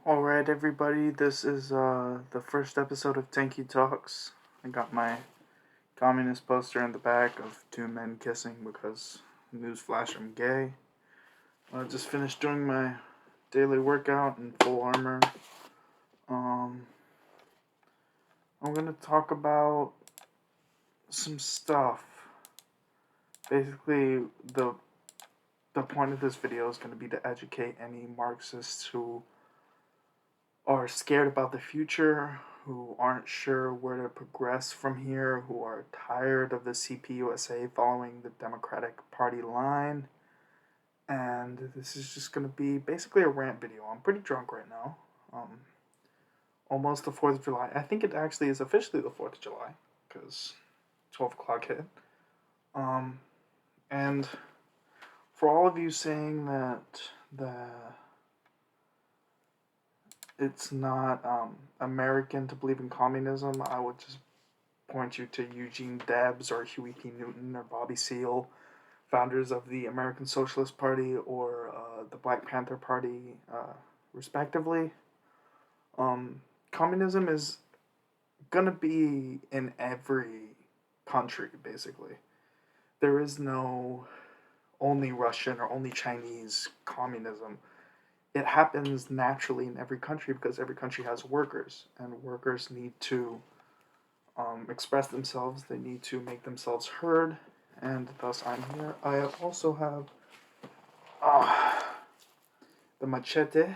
Alright, everybody, this is the first episode of Tankie Talks. I got my communist poster in the back of two men kissing because, newsflash, I'm gay. I just finished doing my daily workout in full armor. Um, I'm gonna talk about some stuff. Basically, the point of this video is gonna be to educate any Marxists who are scared about the future, who aren't sure where to progress from here, who are tired of the CPUSA following the Democratic Party line. And this is just going to be basically a rant video. I'm pretty drunk right now. Almost the 4th of July. I think it actually is officially the 4th of July because 12 o'clock hit. And for all of you saying that it's not American to believe in communism, I would just point you to Eugene Debs or Huey P. Newton or Bobby Seale, founders of the American Socialist Party or the Black Panther Party, respectively. Communism is gonna be in every country, basically. There is no only Russian or only Chinese communism. It happens naturally in every country because every country has workers, and workers need to express themselves. They need to make themselves heard, and thus I'm here. I also have the machete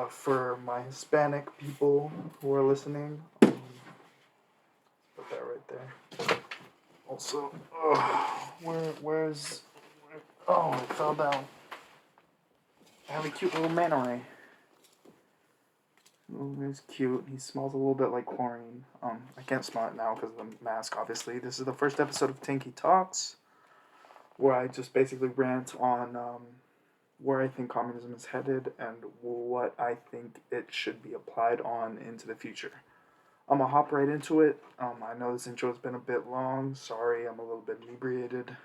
for my Hispanic people who are listening. Put that right there. Also, where's oh, it fell down. I have a cute little manta ray. Oh, he's cute. He smells a little bit like chlorine. I can't smell it now because of the mask, obviously. This is the first episode of Tankie Talks, where I just basically rant on where I think communism is headed and what I think it should be applied on into the future. I'm gonna hop right into it. I know this intro has been a bit long. Sorry, I'm a little bit inebriated.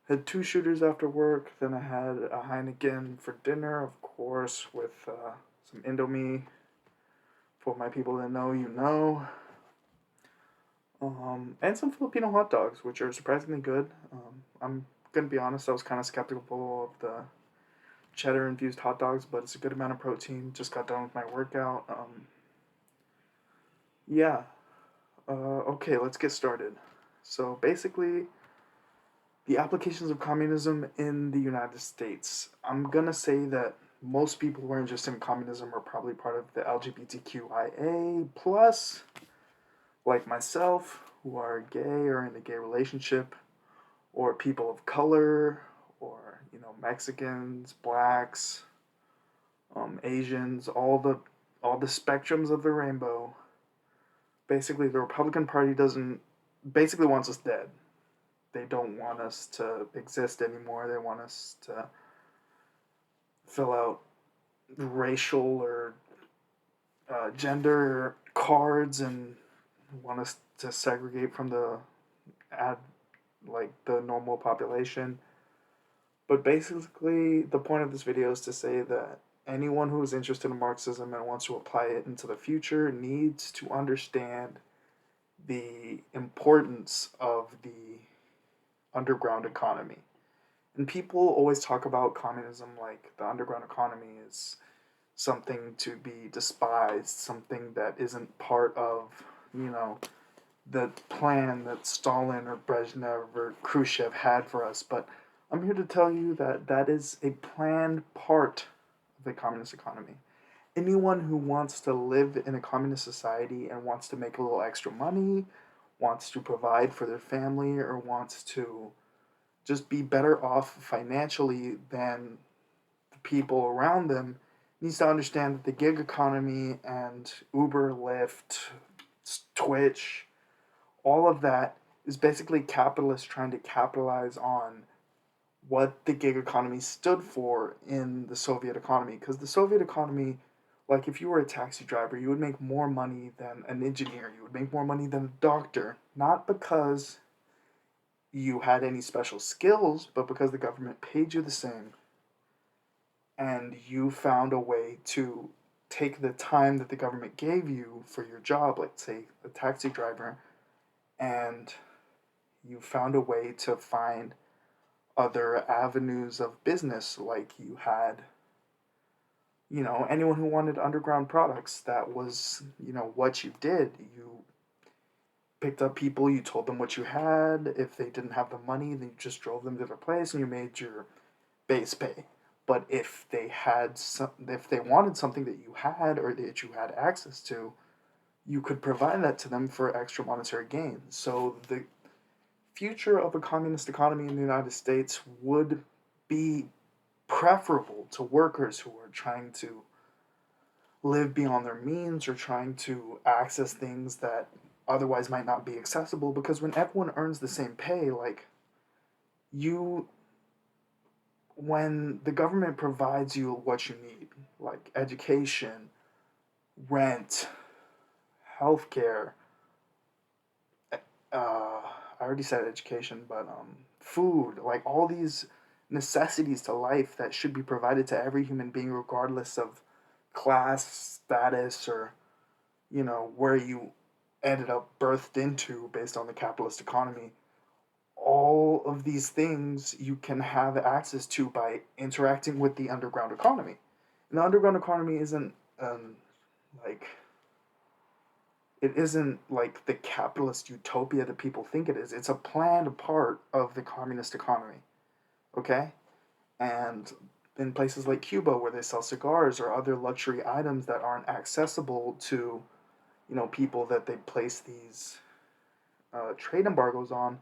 Had 2 shooters after work. Then I had a Heineken for dinner, of course, with some Indomie. For my people that know, you know. And some Filipino hot dogs, which are surprisingly good. I'm gonna be honest, I was kind of skeptical of the cheddar infused hot dogs, but it's a good amount of protein. Just got done with my workout. Yeah. Okay, let's get started. So basically, the applications of communism in the United States. I'm gonna say that most people who are interested in communism are probably part of the LGBTQIA plus, like myself, who are gay or in a gay relationship, or people of color, or Mexicans, blacks, Asians, all the spectrums of the rainbow. Basically, the Republican Party basically wants us dead. They don't want us to exist anymore. They want us to fill out racial or gender cards and want us to segregate from the normal population. But basically, the point of this video is to say that anyone who is interested in Marxism and wants to apply it into the future needs to understand the importance of the underground economy. And people always talk about communism like the underground economy is something to be despised, something that isn't part of, the plan that Stalin or Brezhnev or Khrushchev had for us. But I'm here to tell you that that is a planned part of the communist economy. Anyone who wants to live in a communist society and wants to make a little extra money, wants to provide for their family, or wants to just be better off financially than the people around them needs to understand that the gig economy and Uber, Lyft, Twitch, all of that is basically capitalists trying to capitalize on what the gig economy stood for in the Soviet economy. Because the Soviet economy, like if you were a taxi driver, you would make more money than an engineer, you would make more money than a doctor, not because you had any special skills, but because the government paid you the same. and you found a way to take the time that the government gave you for your job, like say a taxi driver, and you found a way to find other avenues of business, like you had, anyone who wanted underground products, that was, what you did. You picked up people, you told them what you had. If they didn't have the money, then you just drove them to their place and you made your base pay. But if they wanted something that you had or that you had access to, you could provide that to them for extra monetary gain. So the future of a communist economy in the United States would be preferable to workers who are trying to live beyond their means or trying to access things that otherwise might not be accessible, because when everyone earns the same pay, like you when the government provides you what you need, like education, rent, healthcare, I already said education, but food, like all these necessities to life that should be provided to every human being, regardless of class, status, or where you ended up birthed into based on the capitalist economy. All of these things you can have access to by interacting with the underground economy. And the underground economy like isn't like the capitalist utopia that people think it is. It's a planned part of the communist economy. Okay? And in places like Cuba, where they sell cigars or other luxury items that aren't accessible to, people that they place these trade embargoes on,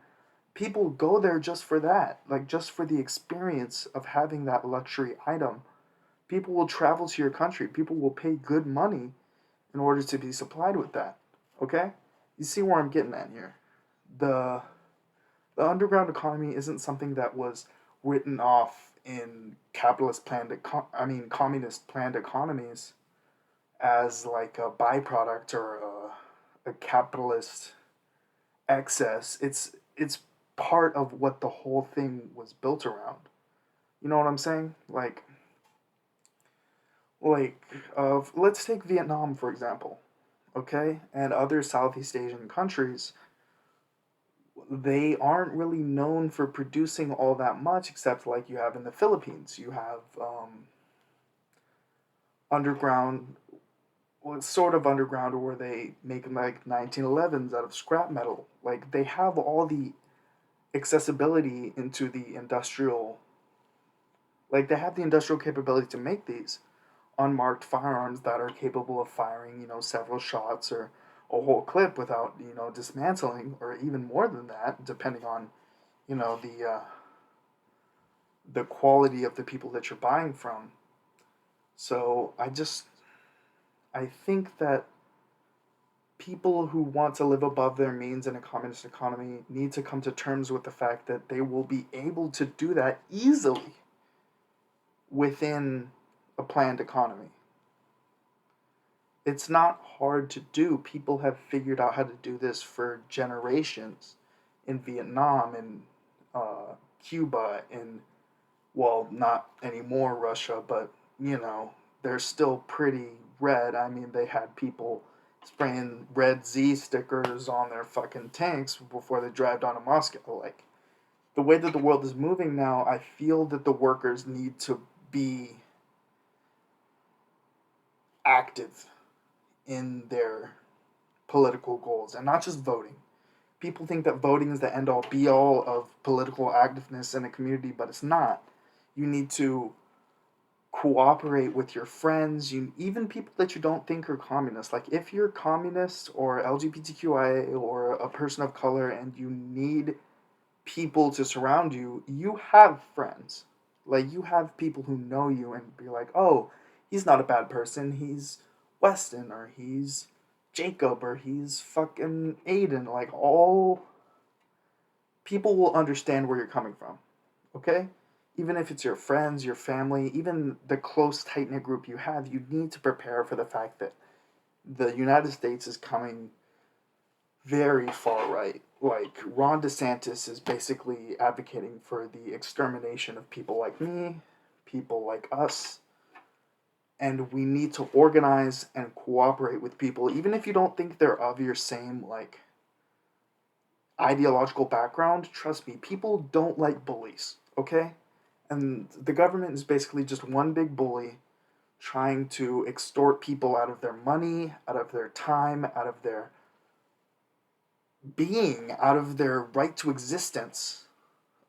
people go there just for that, like just for the experience of having that luxury item. People will travel to your country. People will pay good money in order to be supplied with that. Okay? You see where I'm getting at here. The the underground economy isn't something that was written off in communist planned economies as like a byproduct or a capitalist excess. It's part of what the whole thing was built around. You know what I'm saying? Let's take Vietnam for example, okay, and other Southeast Asian countries. They aren't really known for producing all that much, except like you have in the Philippines. You have underground, well, it's sort of underground, where they make like 1911s out of scrap metal. Like they have all the accessibility into the industrial, like they have the industrial capability to make these unmarked firearms that are capable of firing, several shots or a whole clip without, dismantling, or even more than that, depending on, the quality of the people that you're buying from. So I think that people who want to live above their means in a communist economy need to come to terms with the fact that they will be able to do that easily within a planned economy. It's not hard to do. People have figured out how to do this for generations in Vietnam, in Cuba, in, well, not anymore Russia, but, they're still pretty red. I mean, they had people spraying red Z stickers on their fucking tanks before they drive down to Moscow. Like, the way that the world is moving now, I feel that the workers need to be active in their political goals and not just voting. People think that voting is the end all be all of political activeness in a community, but it's not. You need to cooperate with your friends, even people that you don't think are communist. Like if you're communist or LGBTQIA or a person of color and you need people to surround you, you have friends. Like you have people who know you and be like, oh, he's not a bad person. He's Weston, or he's Jacob, or he's fucking Aiden. Like all people will understand where you're coming from. Okay? Even if it's your friends, your family, even the close, tight knit group you have, you need to prepare for the fact that the United States is coming very far right. Like, Ron DeSantis is basically advocating for the extermination of people like me, people like us, and we need to organize and cooperate with people, even if you don't think they're of your same like ideological background. Trust me, people don't like bullies, okay? And the government is basically just one big bully trying to extort people out of their money, out of their time, out of their being, out of their right to existence.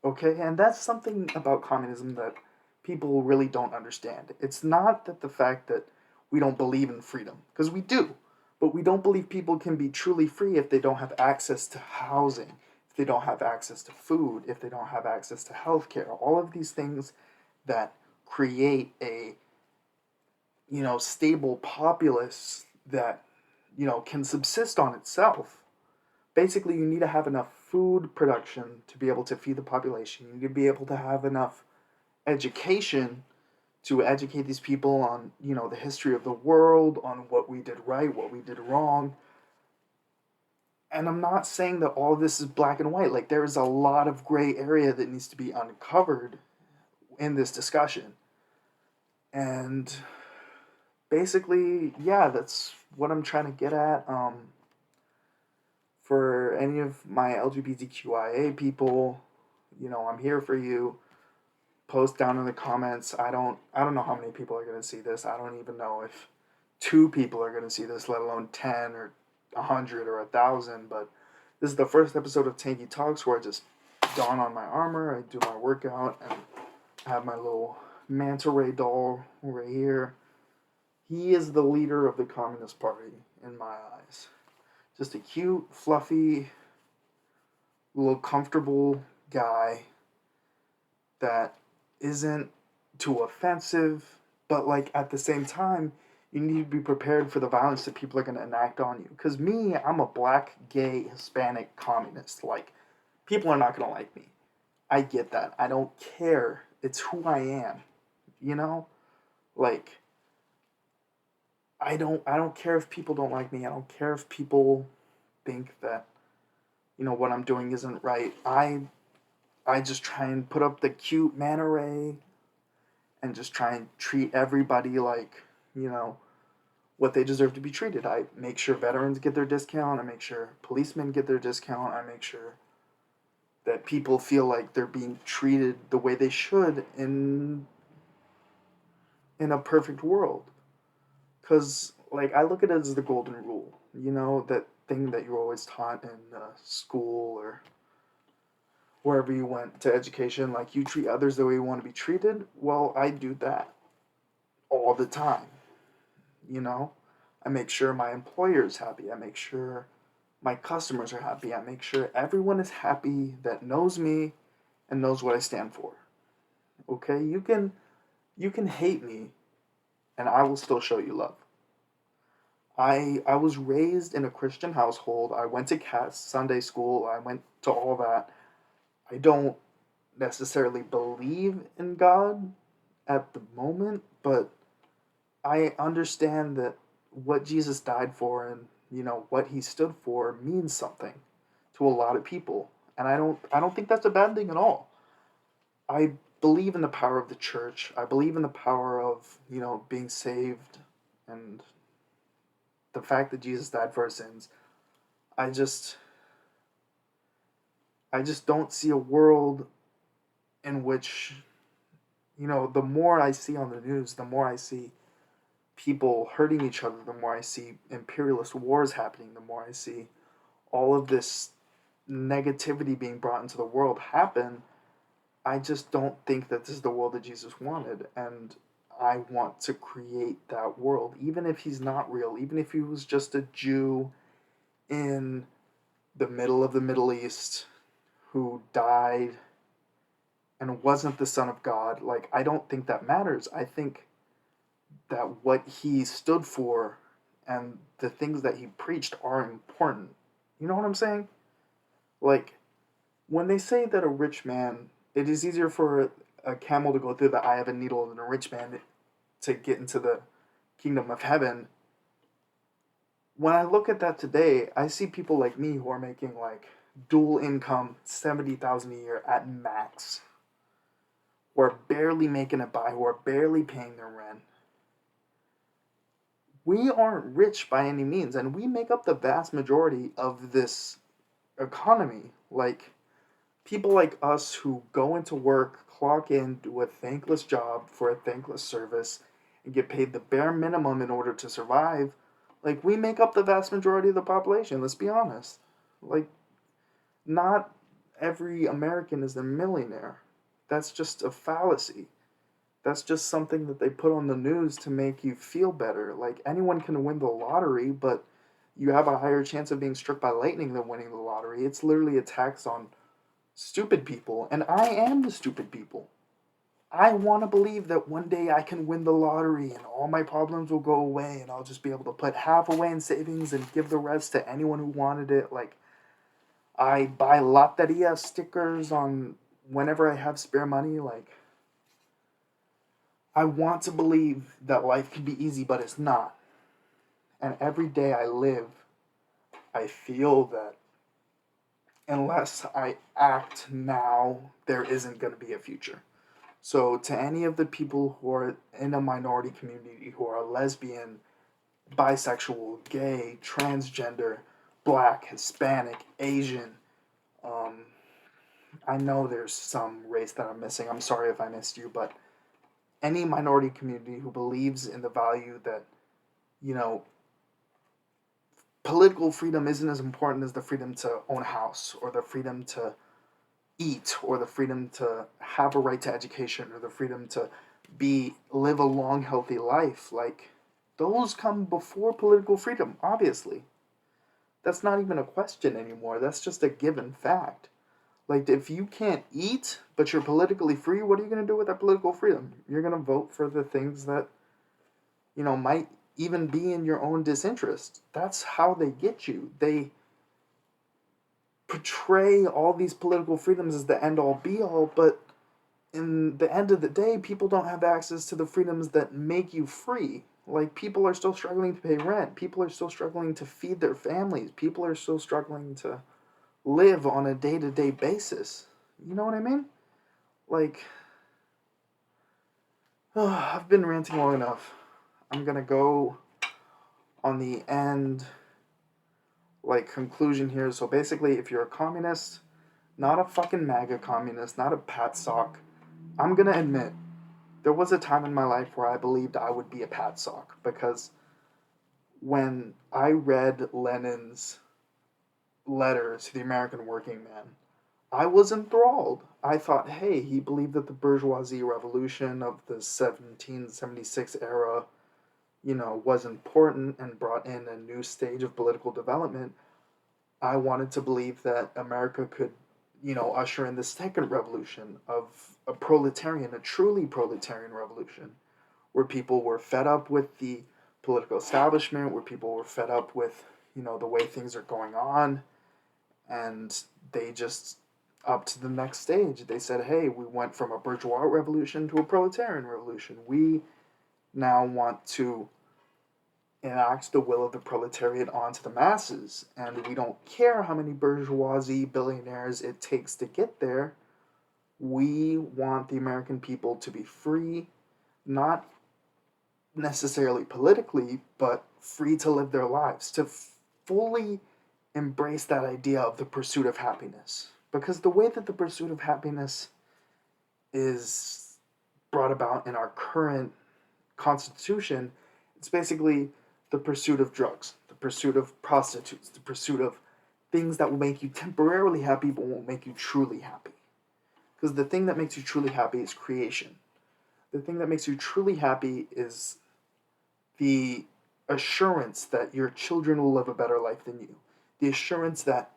Okay? And that's something about communism that people really don't understand. It's not that the fact that we don't believe in freedom, because we do, but we don't believe people can be truly free if they don't have access to housing, if they don't have access to food, if they don't have access to healthcare. All of these things that create a stable populace that can subsist on itself. Basically, you need to have enough food production to be able to feed the population. You need to be able to have enough education to educate these people on the history of the world, on what we did right, what we did wrong. And I'm not saying that all of this is black and white. Like, there is a lot of gray area that needs to be uncovered in this discussion. And basically, yeah, that's what I'm trying to get at. For any of my LGBTQIA people, I'm here for you. Post down in the comments. I don't know how many people are gonna see this. I don't even know if 2 people are gonna see this, let alone 10 or 100 or 1,000. But this is the first episode of Tankie Talks where I just don on my armor, I do my workout, and I have my little manta ray doll right here. He is the leader of the Communist Party in my eyes. Just a cute, fluffy, little comfortable guy that isn't too offensive, but like at the same time, you need to be prepared for the violence that people are going to enact on you. Because me, I'm a black, gay, Hispanic communist. Like, people are not going to like me. I get that. I don't care. It's who I am. You know? Like, I don't care if people don't like me. I don't care if people think that what I'm doing isn't right. I just try and put up the cute manta ray and just try and treat everybody like, what they deserve to be treated. I make sure veterans get their discount. I make sure policemen get their discount. I make sure that people feel like they're being treated the way they should in a perfect world. Cuz like I look at it as the golden rule. That thing that you're always taught in school or wherever you went to education, like you treat others the way you want to be treated. Well, I do that all the time. you know I make sure my employer is happy. I make sure my customers are happy. I make sure everyone is happy that knows me and knows what I stand for. Okay, you can hate me and I will still show you love. I was raised in a Christian household. I went to Sunday school. I went to all that. I don't necessarily believe in God at the moment, but I understand that what Jesus died for and what he stood for means something to a lot of people. And I don't think that's a bad thing at all. I believe in the power of the church. I believe in the power of, being saved and the fact that Jesus died for our sins. I just I just don't see a world in which, the more I see on the news, the more I see people hurting each other, the more I see imperialist wars happening, the more I see all of this negativity being brought into the world happen. I just don't think that this is the world that Jesus wanted. And I want to create that world, even if he's not real, even if he was just a Jew in the middle of the Middle East who died and wasn't the Son of God. Like, I don't think that matters. I think that what he stood for and the things that he preached are important. You know what I'm saying? Like, when they say that a rich man, it is easier for a camel to go through the eye of a needle than a rich man to get into the kingdom of heaven. When I look at that today, I see people like me who are making like dual income, 70,000 a year at max, who are barely making it by, who are barely paying their rent, We aren't rich by any means, and we make up the vast majority of this economy. Like, people like us who go into work, clock in, do a thankless job for a thankless service, and get paid the bare minimum in order to survive, like, we make up the vast majority of the population, let's be honest. Like, not every American is a millionaire. That's just a fallacy. That's just something that they put on the news to make you feel better. Like, anyone can win the lottery, but you have a higher chance of being struck by lightning than winning the lottery. It's literally a tax on stupid people, and I am the stupid people. I want to believe that one day I can win the lottery and all my problems will go away and I'll just be able to put half away in savings and give the rest to anyone who wanted it. Like, I buy Loteria stickers on whenever I have spare money. Like, I want to believe that life can be easy, but it's not. And every day I live, I feel that unless I act now, there isn't going to be a future. So, to any of the people who are in a minority community who are lesbian, bisexual, gay, transgender, black, Hispanic, Asian, um, I know there's some race that I'm missing. I'm sorry if I missed you, but any minority community who believes in the value that, you know, political freedom isn't as important as the freedom to own a house or the freedom to eat or the freedom to have a right to education or the freedom to live a long healthy life, like, those come before political freedom, obviously. That's not even a question anymore. That's just a given fact. Like, if you can't eat but you're politically free, what are you going to do with that political freedom? You're going to vote for the things that, might even be in your own disinterest. That's how they get you. They portray all these political freedoms as the end all be all, but in the end of the day, people don't have access to the freedoms that make you free. Like, people are still struggling to pay rent. People are still struggling to feed their families. People are still struggling to live on a day to day basis. You know what I mean? Like, I've been ranting long enough. I'm gonna go on the end, like, conclusion here. So basically, if you're a communist, not a fucking MAGA communist, not a pat sock, I'm gonna admit, there was a time in my life where I believed I would be a pat sock, because when I read Lenin's letter to the American working man, I was enthralled. I thought, hey, he believed that the bourgeoisie revolution of the 1776 era, was important and brought in a new stage of political development. I wanted to believe that America could, usher in the second revolution of a truly proletarian revolution, where people were fed up with the political establishment, where people were fed up with, the way things are going on, and they just up to the next stage. They said, hey, we went from a bourgeois revolution to a proletarian revolution. We now want to enact the will of the proletariat onto the masses, and we don't care how many bourgeoisie billionaires it takes to get there. We want the American people to be free, not necessarily politically, but free to live their lives, to fully embrace that idea of the pursuit of happiness. Because the way that the pursuit of happiness is brought about in our current constitution, it's basically the pursuit of drugs, the pursuit of prostitutes, the pursuit of things that will make you temporarily happy but won't make you truly happy. Because the thing that makes you truly happy is creation. The thing that makes you truly happy is the assurance that your children will live a better life than you. The assurance that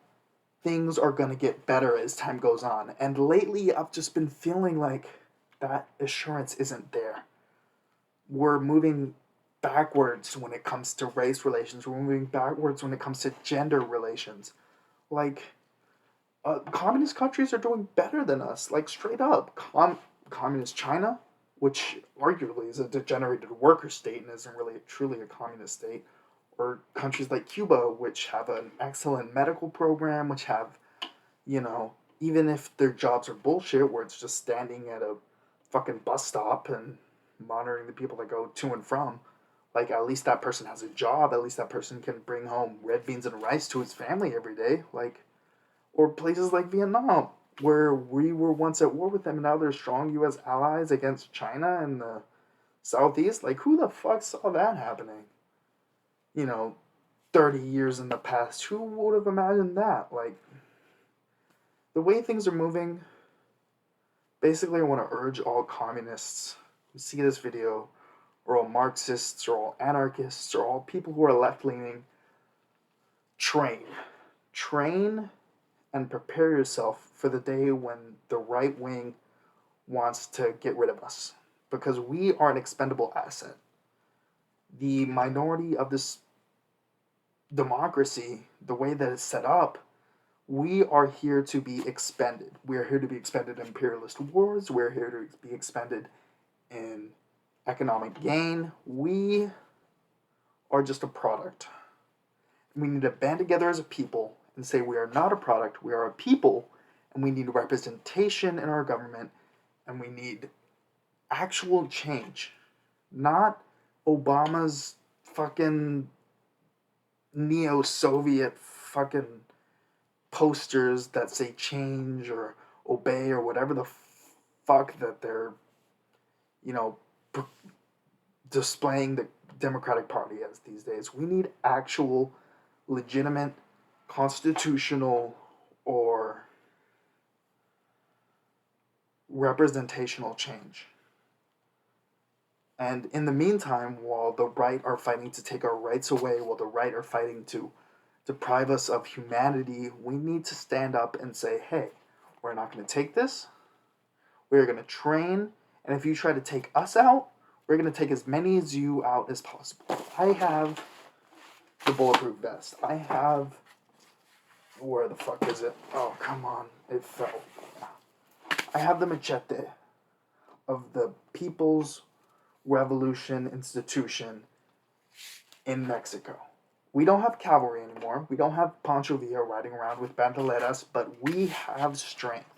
things are going to get better as time goes on. And lately, I've just been feeling like that assurance isn't there. We're moving backwards when it comes to race relations. We're moving backwards when it comes to gender relations. Like, communist countries are doing better than us. Like, straight up. Communist China, which arguably is a degenerated worker state and isn't really truly a communist state, or countries like Cuba, which have an excellent medical program, which have, even if their jobs are bullshit, where it's just standing at a fucking bus stop and monitoring the people that go to and from, Like, at least that person has a job. At least that person can bring home red beans and rice to his family every day. Like, or places like Vietnam, where we were once at war with them, and now they're strong U.S. allies against China and the Southeast. Like, who the fuck saw that happening? 30 years in the past. Who would have imagined that? Like, the way things are moving, basically, I want to urge all communists who see this video, or all Marxists, or all anarchists, or all people who are left-leaning, train. Train and prepare yourself for the day when the right wing wants to get rid of us. Because we are an expendable asset. The minority of this democracy, the way that it's set up, we are here to be expended. We are here to be expended in imperialist wars. We're here to be expended in economic gain. We are just a product. We need to band together as a people and say we are not a product, we are a people, and we need representation in our government, and we need actual change. Not Obama's fucking neo-Soviet fucking posters that say change or obey or whatever the fuck that they're, displaying the Democratic Party as these days. We need actual, legitimate, constitutional, or representational change. And in the meantime, while the right are fighting to take our rights away, while the right are fighting to deprive us of humanity, we need to stand up and say, hey, we're not going to take this. We're going to train. And if you try to take us out, we're going to take as many as you out as possible. I have the bulletproof vest. I have... Where the fuck is it? Oh, come on. It fell. I have the machete of the People's Revolution Institution in Mexico. We don't have cavalry anymore. We don't have Pancho Villa riding around with bandoleras, but we have strength.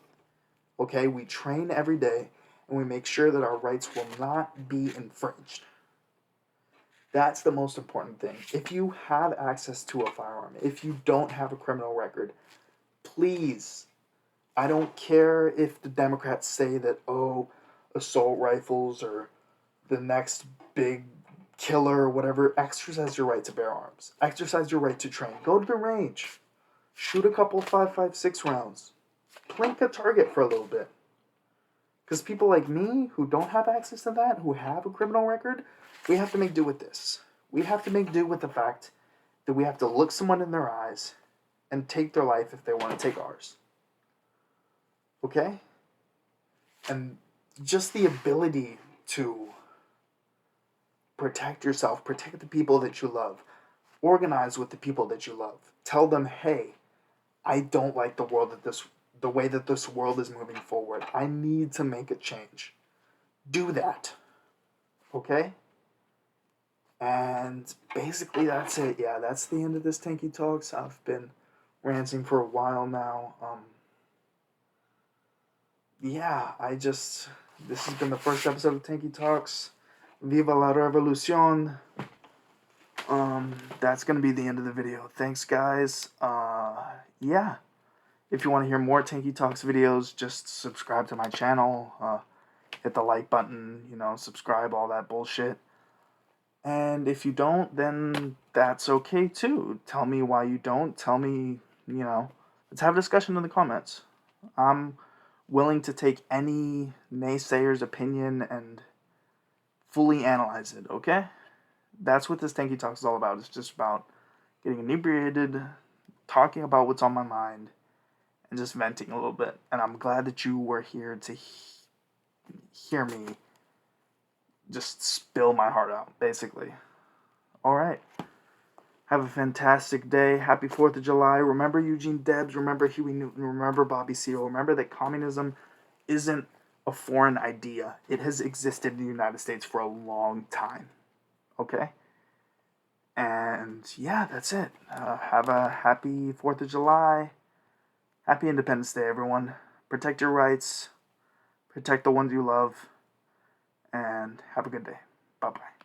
Okay? We train every day, and we make sure that our rights will not be infringed. That's the most important thing. If you have access to a firearm, if you don't have a criminal record, please, I don't care if the Democrats say that, assault rifles are the next big killer or whatever, exercise your right to bear arms. Exercise your right to train. Go to the range. Shoot a couple 5.56 rounds. Plink a target for a little bit. Because people like me, who don't have access to that, who have a criminal record, we have to make do with this. We have to make do with the fact that we have to look someone in their eyes and take their life if they want to take ours. Okay? And just the ability to protect yourself, protect the people that you love, organize with the people that you love. Tell them, hey, I don't like the way that this world is moving forward. I need to make a change. Do that. Okay? And basically that's it. Yeah, that's the end of this Tanky Talks. I've been ranting for a while now. This has been the first episode of Tanky Talks. Viva la revolucion. That's gonna be the end of the video. Thanks, guys. If you want to hear more Tanky Talks videos, just subscribe to my channel. Hit the like button, subscribe, all that bullshit. And if you don't, then that's okay too. Tell me why you don't. Tell me, let's have a discussion in the comments. I'm willing to take any naysayer's opinion and fully analyze it, okay? That's what this Tanky Talk is all about. It's just about getting inebriated, talking about what's on my mind, and just venting a little bit. And I'm glad that you were here to hear me just spill my heart out, basically. Alright. Have a fantastic day. Happy 4th of July. Remember Eugene Debs. Remember Huey Newton. Remember Bobby Seale. Remember that communism isn't a foreign idea. It has existed in the United States for a long time. Okay? And yeah, that's it. Have a happy 4th of July. Happy Independence Day, everyone. Protect your rights. Protect the ones you love. And have a good day. Bye-bye.